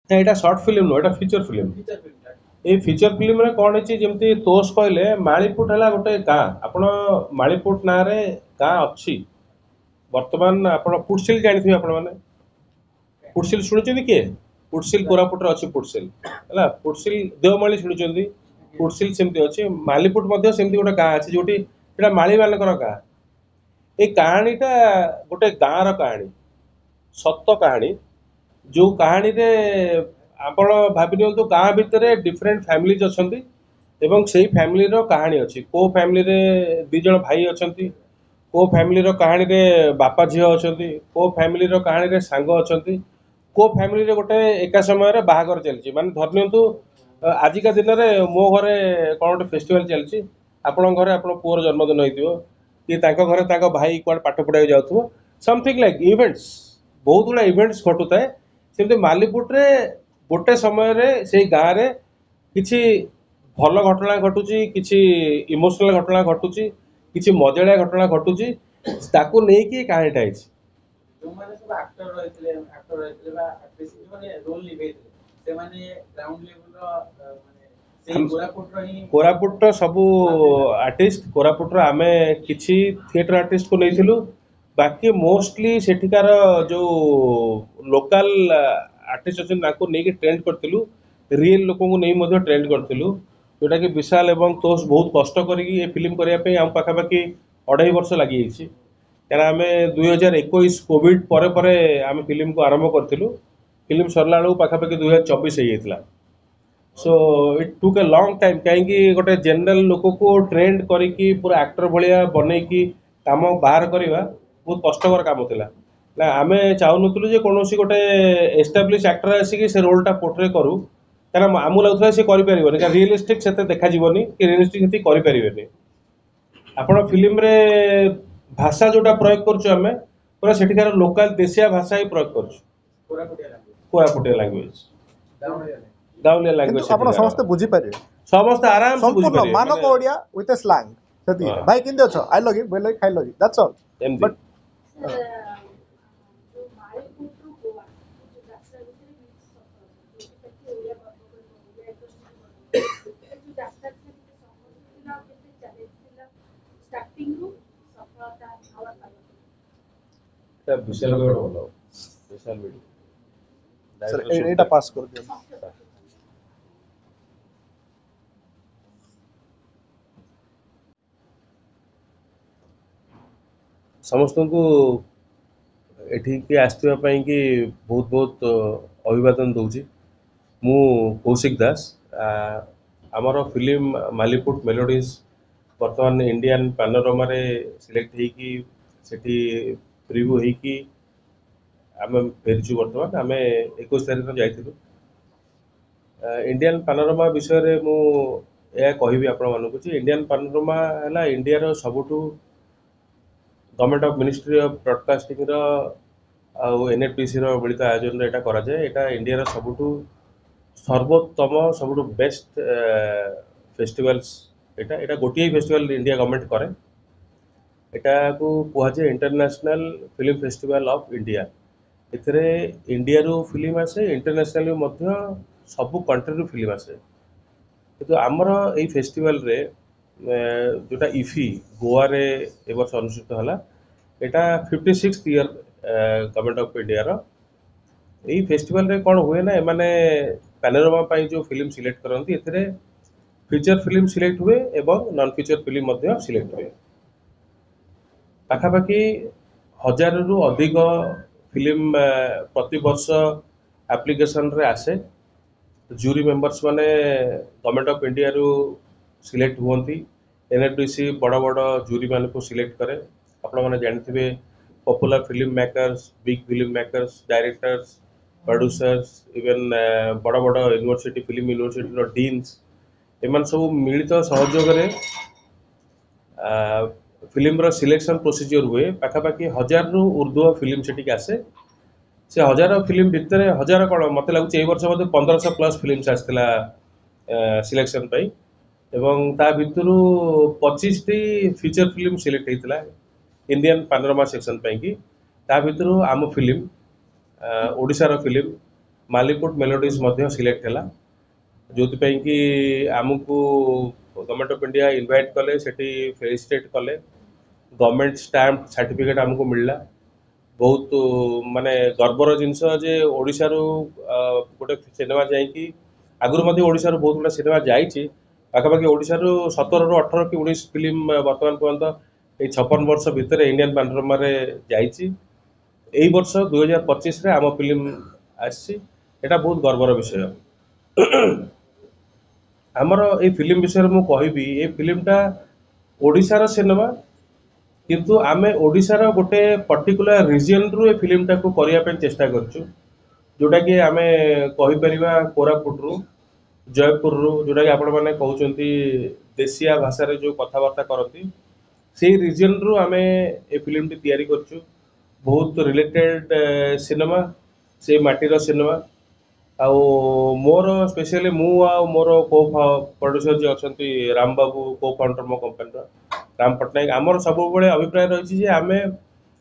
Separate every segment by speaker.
Speaker 1: এটা short film ନୁହଁ, ଏଟା ଫିଚର ଫିଲ୍ମ। ଏଇ ଫିଚର ଫିଲ୍ମରେ କ'ଣ ହେଇଛି, ଯେମିତି ତୋଷ କହିଲେ ମାଳିପୁଟ ହେଲା ଗୋଟେ ଗାଁ। ଆପଣ ମାଳିପୁଟ ନାଁରେ ଗାଁ ଅଛି ବର୍ତ୍ତମାନ। ଆପଣ ପୁଟସିଲ ଜାଣିଥିବେ ଆପଣମାନେ, ପୁଟସିଲ ଶୁଣିଛନ୍ତି କିଏ? ପୁଟସିଲ କୋରାପୁଟରେ ଅଛି ପୁଟସିଲ ହେଲା। ପୁଟସିଲ ଦେଓମାଳି ଶୁଣିଛନ୍ତି, ପୁଟସିଲ ସେମିତି ଅଛି। ମାଲିପୁଟ ମଧ୍ୟ ସେମିତି ଗୋଟେ ଗାଁ ଅଛି ଯୋଉଠି ସେଟା ମାଳି ମାନଙ୍କର ଗାଁ। ଏଇ କାହାଣୀଟା ଗୋଟେ ଗାଁର କାହାଣୀ, ସତ କାହାଣୀ। ଯୋଉ କାହାଣୀରେ ଆପଣ ଭାବି ନିଅନ୍ତୁ ଗାଁ ଭିତରେ ଡିଫରେଣ୍ଟ ଫ୍ୟାମିଲିଜ ଅଛନ୍ତି ଏବଂ ସେଇ ଫ୍ୟାମିଲିର କାହାଣୀ ଅଛି। କୋଉ ଫ୍ୟାମିଲିରେ 2 ଜଣ ଭାଇ ଅଛନ୍ତି, କୋଉ ଫ୍ୟାମିଲିର କାହାଣୀରେ ବାପା ଝିଅ ଅଛନ୍ତି, କୋଉ ଫ୍ୟାମିଲିର କାହାଣୀରେ ସାଙ୍ଗ ଅଛନ୍ତି, କୋଉ ଫ୍ୟାମିଲିରେ ଗୋଟେ ଏକା ସମୟରେ ବାହାଘର ଚାଲିଛି। ମାନେ ଧରି ନିଅନ୍ତୁ ଆଜିକା ଦିନରେ ମୋ ଘରେ କ'ଣ ଗୋଟେ ଫେଷ୍ଟିଭାଲ ଚାଲିଛି, ଆପଣଙ୍କ ଘରେ ଆପଣ ପୁଅର ଜନ୍ମଦିନ ହେଇଥିବ, କି ତାଙ୍କ ଘରେ ତାଙ୍କ ଭାଇ କୁଆଡ଼େ ପାଠ ପଢ଼ିବାକୁ ଯାଉଥିବ, ସମଥିଙ୍ଗ ଲାଇକ୍ ଇଭେଣ୍ଟସ୍, ବହୁତ ଗୁଡ଼ା ଇଭେଣ୍ଟସ୍ ଘଟୁଥାଏ। ସେମିତି ମାଲିପୁଟରେ ଗୋଟେ ସମୟରେ ସେଇ ଗାଁରେ କିଛି ଭଲ ଘଟଣା ଘଟୁଛି, କିଛି ଇମୋସନାଲ ଘଟଣା ଘଟୁଛି, କିଛି ମଜାଳିଆ ଘଟଣା ଘଟୁଛି, ତାକୁ ନେଇକି କାହାଣୀଟା ହେଇଛି।
Speaker 2: ଯୋଉମାନେ ସବୁ ଆକ୍ଟର ରହିଥିଲେ ବା ଆକ୍ଟ୍ରେସ ଯୋଉମାନେ ରୋଲ ନିଭେଇଥିଲେ, ସେମାନେ ଗ୍ରାଉଣ୍ଡ ଲେଭେଲର ମାନେ
Speaker 1: କୋରାପୁଟର ସବୁ ଆର୍ଟିଷ୍ଟ, କୋରାପୁଟର ଆମେ କିଛି ଥିଏଟର ଆର୍ଟିଷ୍ଟକୁ ନେଇଥିଲୁ। ବାକି ମୋଷ୍ଟଲି ସେଠିକାର ଯୋଉ ଲୋକାଲ ଆର୍ଟିଷ୍ଟ ଅଛନ୍ତି ତାଙ୍କୁ ନେଇକି ଟ୍ରେଣ୍ଡ କରିଥିଲୁ। ରିଏଲ ଲୋକଙ୍କୁ ନେଇ ମଧ୍ୟ ଟ୍ରେଣ୍ଡ କରିଥିଲୁ, ଯୋଉଟାକି ବିଶାଲ ଏବଂ ତୋଷ ବହୁତ କଷ୍ଟ କରିକି ଏ ଫିଲ୍ମ କରିବା ପାଇଁ ଆମ ପାଖାପାଖି 2.5 ବର୍ଷ ଲାଗିଯାଇଛି। କାରଣ ଆମେ 2021 କୋଭିଡ ପରେ ପରେ ଆମେ ଫିଲ୍ମକୁ ଆରମ୍ଭ କରିଥିଲୁ। ଫିଲ୍ମ ସରିଲା ବେଳକୁ ପାଖାପାଖି 2024 ହେଇଯାଇଥିଲା। So it took a long time. କାହିଁକି ଗୋଟେ ଜେନେରାଲ ଲୋକକୁ ଟ୍ରେଣ୍ଡ କରିକି ପୁରା ଆକ୍ଟର ଭଳିଆ ବନେଇକି କାମ ବାହାର କରିବା ବହୁତ କଷ୍ଟକର କାମ ଥିଲା। ନା ଆମେ ଚାହୁଁନଥିଲୁ ଯେ କୌଣସି ଗୋଟେ ଏଷ୍ଟାବ୍ଲିଶ ଆକ୍ଟର ଆସିକି ସେ ରୋଲଟା ପୋର୍ଟ୍ରେ କରୁ, କାରଣ ଆମକୁ ଲାଗୁଥିଲା ସେ କରିପାରିବନି, କାରଣ ରିଏଲିଷ୍ଟିକ ସେତେ ଦେଖାଯିବନି କି ରିଏଲିଷ୍ଟିକ ସେତିକି କରିପାରିବେନି। ଆପଣ ଫିଲ୍ମରେ ଭାଷା ଯୋଉଟା ପ୍ରୟୋଗ କରୁଛୁ ଆମେ ପୁରା ସେଠିକାର ଲୋକାଲ ଦେଶିଆ ଭାଷା ହିଁ ପ୍ରୟୋଗ କରୁଛୁ, କୋରାପୁଟିଆ ଲାଙ୍ଗୁଏଜ, ଗାଉଁଲିଆ
Speaker 3: କିନ୍ତୁ
Speaker 1: ଲାଙ୍ଗୁଏଜ
Speaker 3: ଆପଣ
Speaker 1: ସେଠିକାର।
Speaker 3: ସମସ୍ତେ ବୁଝିପାରିବେ,
Speaker 1: ସମସ୍ତେ ଆରାମସେ
Speaker 3: ସମ୍ପୂର୍ଣ୍ଣ
Speaker 1: ବୁଝିପାରିବେ,
Speaker 3: ମାନକ
Speaker 1: ମାନେ
Speaker 3: ଓଡିଆ ୱିଥ୍ ଏ ସ୍ଲାଙ୍ଗ। ସେତିକି
Speaker 1: ହଁ,
Speaker 3: ଭାଇ କେମିତି ଅଛ, ଆଇଲ କି ବୋଇଲ କି ଖାଇଲ କି, ଦ୍ୟାଟ୍ସ ଅଲ୍।
Speaker 1: ଏମିତି।
Speaker 3: ବଟ୍
Speaker 1: ବିଶାଲ ଗଡ଼ ଭଲ, ବିଶାଲ ଭିଡ଼ିଓ
Speaker 3: ସରି ଏଇଟା ପାସ୍ କରିଦିଅନ୍ତୁ।
Speaker 1: ସମସ୍ତଙ୍କୁ ଏଠିକି ଆସିଥିବା ପାଇଁ କି ବହୁତ ବହୁତ ଅଭିବାଦନ ଦଉଛି। ମୁଁ କୌଶିକ ଦାସ। ଆମର ଫିଲ୍ମ ମାଲିପୁଟ ମେଲୋଡ଼ିଜ ବର୍ତ୍ତମାନ ଇଣ୍ଡିଆନ ପାନୋରମାରେ ସିଲେକ୍ଟ ହେଇକି ସେଠି ପ୍ରିଭ୍ୟୁ ହେଇକି ଆମେ ଫେରିଛୁ। ବର୍ତ୍ତମାନ ଆମେ 21 ତାରିଖ ଯାଇଥିଲୁ। ଇଣ୍ଡିଆନ ପାନୋରମା ବିଷୟରେ ମୁଁ ଏହା କହିବି ଆପଣମାନଙ୍କୁ ଯେ ଇଣ୍ଡିଆନ ପାନୋରମା ହେଲା ଇଣ୍ଡିଆର ସବୁଠୁ ଗଭର୍ଣ୍ଣମେଣ୍ଟ ଅଫ୍ ମିନିଷ୍ଟ୍ରି ଅଫ୍ ବ୍ରଡକାଷ୍ଟିଂର ଆଉ NFDCର ମିଳିତ ଆୟୋଜନରେ ଏଇଟା କରାଯାଏ। ଏଇଟା ଇଣ୍ଡିଆର ସବୁଠୁ ସର୍ବୋତ୍ତମ ସବୁଠୁ ବେଷ୍ଟ ଫେଷ୍ଟିଭାଲ୍ସ। ଏଇଟା ଗୋଟିଏ ଫେଷ୍ଟିଭାଲ ଇଣ୍ଡିଆ ଗଭର୍ଣ୍ଣମେଣ୍ଟ କରେ। ଏଟାକୁ କୁହାଯାଏ international film festival of India. ଏଥିରେ ଇଣ୍ଡିଆରୁ ଫିଲ୍ମ ଆସେ, ଇଣ୍ଟରନ୍ୟାସନାଲି ମଧ୍ୟ ସବୁ କଣ୍ଟ୍ରିରୁ ଫିଲ୍ମ ଆସେ। କିନ୍ତୁ ଆମର ଏଇ ଫେଷ୍ଟିଭାଲରେ ଯୋଉଟା ଇଫି ଗୋଆରେ ଏ ବର୍ଷ ଅନୁଷ୍ଠିତ ହେଲା, ଏଇଟା 56th ଇୟର ଗଭର୍ଣ୍ଣମେଣ୍ଟ ଅଫ୍ ଇଣ୍ଡିଆର। ଏଇ ଫେଷ୍ଟିଭାଲରେ କ'ଣ ହୁଏ ନା, ଏମାନେ ପାନୋରମା ପାଇଁ ଯେଉଁ ଫିଲ୍ମ ସିଲେକ୍ଟ କରନ୍ତି, ଏଥିରେ ଫିଚର ଫିଲ୍ମ ସିଲେକ୍ଟ ହୁଏ ଏବଂ ନନ୍ ଫିଚର ଫିଲ୍ମ ମଧ୍ୟ ସିଲେକ୍ଟ ହୁଏ। ପାଖାପାଖି 1000ରୁ ଅଧିକ ଫିଲ୍ମ ପ୍ରତିବର୍ଷ ଆପ୍ଲିକେସନରେ ଆସେ। ଜୁରି ମେମ୍ବର୍ସ ମାନେ ଗଭର୍ଣ୍ଣମେଣ୍ଟ ଅଫ୍ ଇଣ୍ଡିଆରୁ ସିଲେକ୍ଟ ହୁଅନ୍ତି। NFDC ବଡ଼ ବଡ଼ ଜୁରି ମାନଙ୍କୁ ସିଲେକ୍ଟ କରେ। ଆପଣମାନେ ଜାଣିଥିବେ popular film makers, big film makers, directors, producers, even ବଡ଼ ବଡ଼ ୟୁନିଭର୍ସିଟି ଫିଲ୍ମ ୟୁନିଭର୍ସିଟିର ଡିନ୍ସ, ଏମାନେ ସବୁ ମିଳିତ ସହଯୋଗରେ ଫିଲ୍ମର ସିଲେକ୍ସନ ପ୍ରୋସିଜିଓର ହୁଏ। ପାଖାପାଖି 1000ରୁ ଉର୍ଦ୍ଧ୍ୱ ଫିଲ୍ମ ସେଠିକି ଆସେ। ସେ 1000 ଫିଲ୍ମ ଭିତରେ 1000 କ'ଣ, ମୋତେ ଲାଗୁଛି ଏଇ ବର୍ଷ ବୋଧେ 1500 ପ୍ଲସ୍ ଫିଲ୍ମସ ଆସିଥିଲା ସିଲେକ୍ସନ ପାଇଁ। ଏବଂ ତା ଭିତରୁ 25ଟି ଫିଚର ଫିଲ୍ମ ସିଲେକ୍ଟ ହେଇଥିଲା ଇଣ୍ଡିଆନ ପାନୋରମା ସେକ୍ସନ ପାଇଁକି। ତା ଭିତରୁ ଆମ ଫିଲ୍ମ, ଓଡ଼ିଶାର ଫିଲ୍ମ मालीपुट मेलोडीज मध्य सिलेक्ट है जो कि आमको गवर्नमेंट ऑफ इंडिया इनवाइट कले सेठी फेलिसिटेट कले गवर्नमेंट स्टैम्प सर्टिफिकेट आमको मिलला बहुत माने गर्वर जिनस जे ओडिशा रू गोटे सिनेमा जाइकी आगुरी मध्य ओडिशा रू बहुत गुड़ा सिनेमा जाइए पाखापाखि ओडिशा रू 17 ରୁ 18 कि 19 फिल्म वर्तमान पर्यंत ये 56 वर्ष भितर इंडियन पैनोरमा रे जाइए यही वर्ष 2025 रे आम फिल्म आसी एटा बहुत गर्वर विषय आमर ये फिल्म विषय में कहबी ये फिल्मटा ओडिशार सिनेमा किंतु आमे ओडिशार गोटे पर्टिकुलर रिजन रु ए फिल्मटा को करिया पे चेष्टा करछु जोटा कि आमे कहि परिबा कोरापुट रु जयपुर रु जोटा कि आपण माने कहउचंती देशिया भाषा रे जो कथावार्ता करती से रिजन रु आमे ए फिल्म टी तयारी करछु बहुत रिलेटेड सिनेमा से माटीर सिनेमा आउ मोर स्पेशली मु आ मोर को प्रोड्यूसर जे अछंती राम बाबू को फाउंडर मो कंपनी राम पटनायक आमर सब बड़े अभिप्राय रही जे आमे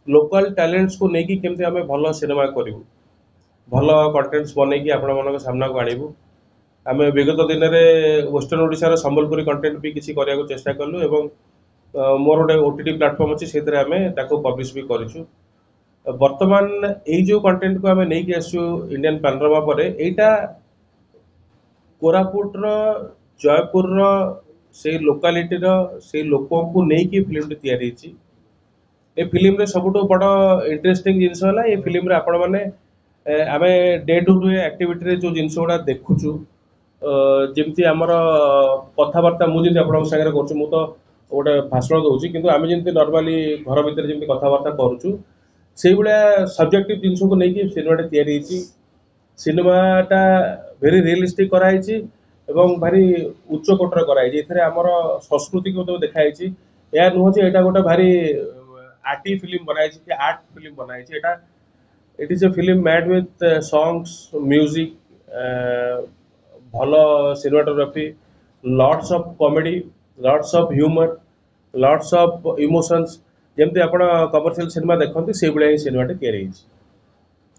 Speaker 1: लोकल टैलेंट्स को लेकिन केमती आमे भल सिनेमा करूँ भल कंटेंट्स बनई आपण मान सामना को आणबू आम विगत दिन में वेस्टर्न ओडिशार संबलपुरी कंटेंट भी किसी करने चेष्टा कलु एवं मोर गोटे ओटीटी प्लाटफर्म अच्छी से पब्लिश भी करूँ वर्तमान यही जो कंटेंट को आम नहीं आसु इंडियन पैनोरमा पर एटा कोरापुट जयपुर से लोकालिटी से लोकों को लेकिन फिल्म तैयारी ए फिल्म रे सबुठ बड़ इंटरेस्टिंग जिनस है ये फिल्म रे आपण मैंने आम डे टू डे एक्टिविटी जो जिनस गुड़ा देखुचु जमती आमर कथबार्ता मुझे सागर कर तो गोटे भाषण दूसरी किंतु आम जमी नॉर्मली घर भितर जमी कथबार्ता करुचु से भाया सब्जेक्टिव जिनस को लेकिन सिनेमाटा तैयारी सिनेमाटा भेरी रियलिस्टिक कराई एवं भारी उच्च कोटर कराई आमर संस्कृति को तो देखाई या नुह जे एटा गोटे भारी आर्टी फिल्म बनाई आर्ट फिल्म बनाई it is a film made with songs music भल cinematography lots of comedy lots of humour lots of emotions जमती आप कमर्शियल सिनेमा देखते से भाया ही सिनेमाटा तैयारी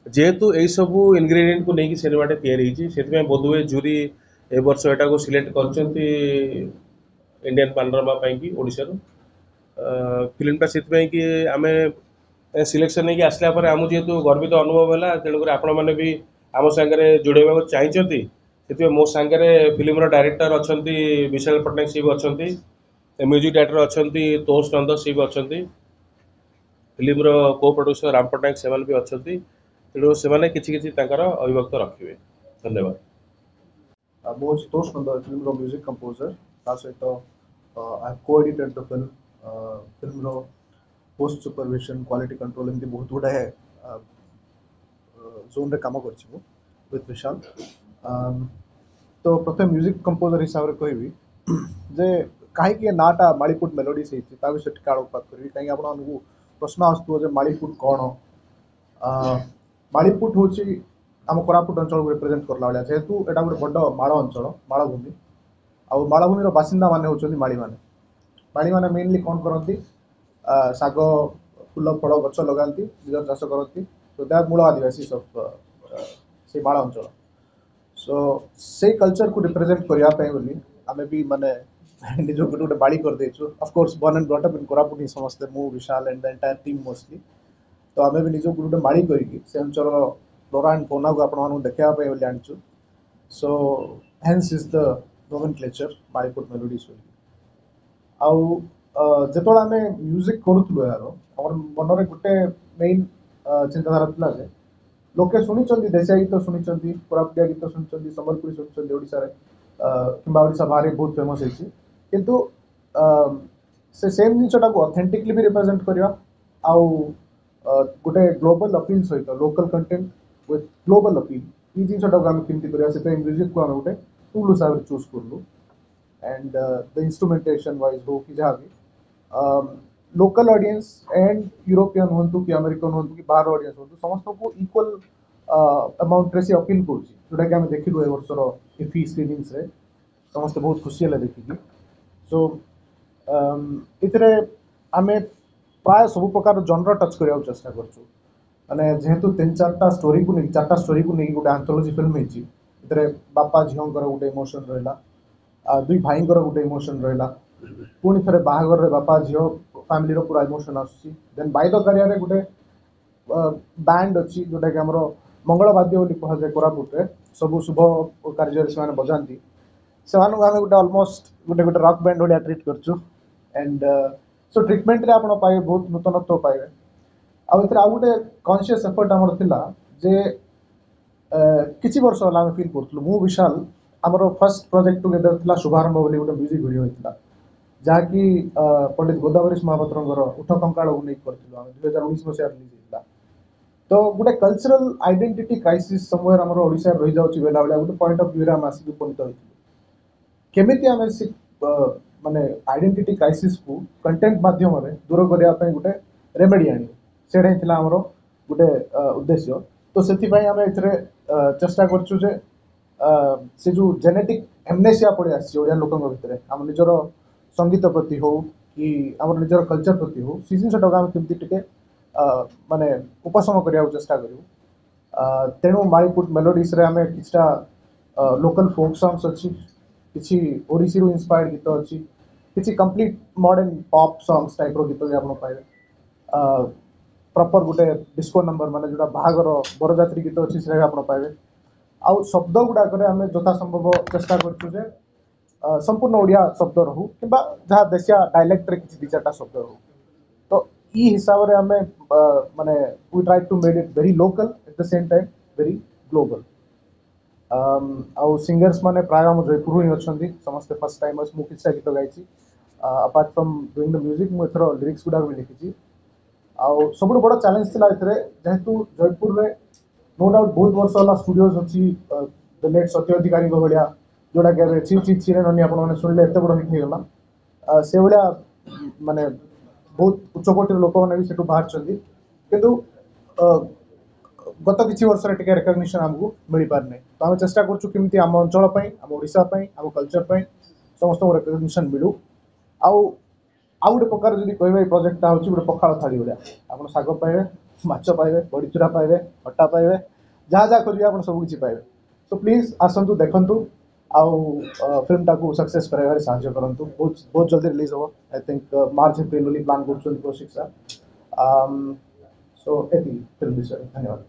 Speaker 1: जेहेतु यही सब इनग्रेडिएंट को लेकिन सिनेमाटा तैयारी से बोधहुए जूरी ए वर्ष एटा को सिलेक्ट कर इंडियन पैनोरमा कि ओडिशा फिल्मटा से कि आम सिलेक्शन नहीं आसला आम जेहेतु गर्वित अनुभव है तेणुकर आपण मैंने भी आम सागर जोड़ेबा चाहिए से मो सागर फिल्म डायरेक्टर अच्छा विशाल पट्टनायक सी भी अच्छा म्यूजिक डायरेक्टर अच्छा तोष नंद सी भी अच्छा फिल्म को प्रोड्यूसर राम पट्टनायक से भी अच्छा तेणु से किसी अभिव्यक्त रखिए धन्यवाद
Speaker 3: मो तोष नंद फिल्म म्यूजिक कंपोजर सहित I co-edited the film post supervision quality control एमती बहुत गुड़ाए जोन रे काम कर विथ विशाल तो प्रथम म्यूजिक कंपोजर हिसाब से कहबी जे कहीं नाटा मालीपुट मेलोडीज होता विषय टिका आलोकपात करी कहीं आपको प्रश्न आसुव मालीपुट कौन मालीपुट हूँ आम कोरापुट अंचल को रिप्रेजेंट करला भाया जेहेतु यहाँ गोटे बड़ माड़ अंचल मालभूमि आउ मालभूमि बासिंदा मैंने होती माड़ी मैंने मेनली कौन करती शाग फूल फल गच लगाती निजर चाष करती तो दे आर मूल आदिवासी से माड़ अंचल सो से कल्चर को रिप्रेजेंट करने आम भी माने निज गोटे बाड़ी करदेचु of course born and brought up in Koraput ही समस्ते मु Vishal and the entire team mostly तो आम भी निज गोटे बाड़ी करके से अंचल फ्लोरा एंड फौना को आपण देखापी आनीचु so hence is the nomenclature Maliput melodies आउ जो आम म्यूजिक करूँ यार आम मन गोटे मेन चिंताधारा था लोके शुणी देशिया गीत शुणी कोरापुटिया गीत शुणी संबलपुरी शुणी ओडिशा कि ओडिशा बाहर बहुत फेमस होती किंतु से सेम जिनटा को ऑथेंटिकली भी रिप्रेजेंट करवा आउ गोटे ग्लोबल अपील सहित local content with global appeal ये जिनटा को आम केमती करवा से म्यूजिक को आम गोटे टूल हिसाब से चूज करूँ एंड द इंस्ट्रुमेंटेशन वाइज हो कि जहाँ भी लोकल ऑडियंस एंड यूरोपियन हूँ कि अमेरिकन हूँ कि बाहर ऑडियंस हूँ समस्त को इक्वल अमाउंट रे अपील करूँ आम देखिलु ए वर्षर इफी स्क्रीनिंग्स रे समस्त बहुत खुशी है देखिकी सो इतरे आम प्राय सब प्रकार जनर टच करने चेष्टा करूँ माने जेहेतु 3-4टा स्टोरी को नहीं 4टा स्टोरी को नहीं गोटे आंथोलॉजी फिल्म हेची इतरे बापा झियोंकर गोटे इमोशन रहला दुई भाईंकर गोटे इमोशन रहला पुणी थे बाहागर रे बापा झियो फैमिली रो पूरा इमोशन आसुची देन बाय द करियर रे गोटे बैंड अच्छी जोटा कि आमर मंगलवाद्य बोली कह जाए कोरापुट रे सब शुभ कार्य से बजाती से आम गोटे अलमोस्ट गोटे गोटे रॉक बैंड भाया ट्रिट करछु एंड सो ट्रिटमेंट रे आपण पाइबे बहुत नूतनत्व पाइबे आउ गोटे कॉन्शियस एफर्ट आमर थिला जे किछि वर्ष होला हम फील करथलु मु विशाल आमर फर्स्ट प्रोजेक्ट टुगेदर थिला शुभारंभ बोली गोटे म्यूजिक वीडियो होइतिला जहाँकि पंडित गोदावरी महापात्र उठ कंकाल को नहीं करथिलु हम 2019 मसीहा रिलीज होइतिला तो गोटे कल्चरल आइडेंटिटी क्राइसिस समवेयर आमर ओडिसा रहि जाउची बेला बेला गोटे पॉइंट ऑफ व्यू रे हम आसी उपनीत होइतिलु केमिति आमे से माने आइडेंटिटी क्राइसिस को कंटेंट माध्यम रे दूर करिया पय गोटे रेमेडी आनी सेडे थिला हमर गोटे उद्देश्य तो सेति पय आमे इथरे चेष्टा करछु जे से जो जेनेटिक एमनेसिया पड़े आसी ओडिया लोकन भितरे हम निजर संगीत प्रति हो कि आम निजर कल्चर प्रति हो सी जिन आम केमती टिके माने उपशम करिया चेष्टा करू तेणु मालीपुट मेलोडीज रे आमे किछटा लोकल फोक सॉन्ग्स अच्छी किछि ओडिसी रो इंस्पायर्ड गीत अच्छी किछि complete modern pop songs type रो गीत आपण पाइबे प्रॉपर गोटे डिस्को नंबर माने जोटा बाहागर बरजात्री गीत अच्छी से आपण पाइबे आउ शब्द गुड़ाक आम यथा संभव चेष्टा करूँ जे संपूर्ण ओडिया शब्द रहू कि जहाँ देशिया डायलेक्ट रे किसी दी चार्टा शब्द रहू तो ई हिसाब से आम माने we try to made it very local at the same time very global our singers माने प्राय हम जयपुर ही अच्छा समस्ते फर्स्ट टाइम मु किछटा गीत गाई apart from doing the music मु एथरो लिरिक्स गुडा भी लिखी आउ सब बड़ चैलेंज थिला एथरे जेहेतु जयपुर रे नो डाउट बहुत वर्ष वाला स्टूडियोज अच्छी द लेट सत्य अधिकारी भाया जोटा कि ची ची चिरे ननी आप शुणिले एत बड़ हिट होगा से भाया माने बहुत उच्चकोटर लोक मैंने भी सेठू बाहर किंतु गत किसी वर्ष टिके रिकग्निशन आमको मिल पारने तो आम चेष्टा करमती आम अंचल आम ओडिशा आम कल्चर समस्त रिकग्निशन मिलू आउ गोटे प्रकार जब कह प्रोजेक्टा हूँ गोटे पखाड़ थाली भाया आप शाग पाइबे माछ पाइबे बड़ीचूरा पाइबे खट्टा पाइबे जहाँ जहाँ खोजिए आप सब किसी पाइबे तो प्लीज आसतु देखु आउ फिल्म टाक सक्सेस कराइबार साहाय्य करूँ बहुत बहुत जल्दी रिलीज हो I think March April plan कर कौशिक सर सो ये फिल्म विषय धन्यवाद।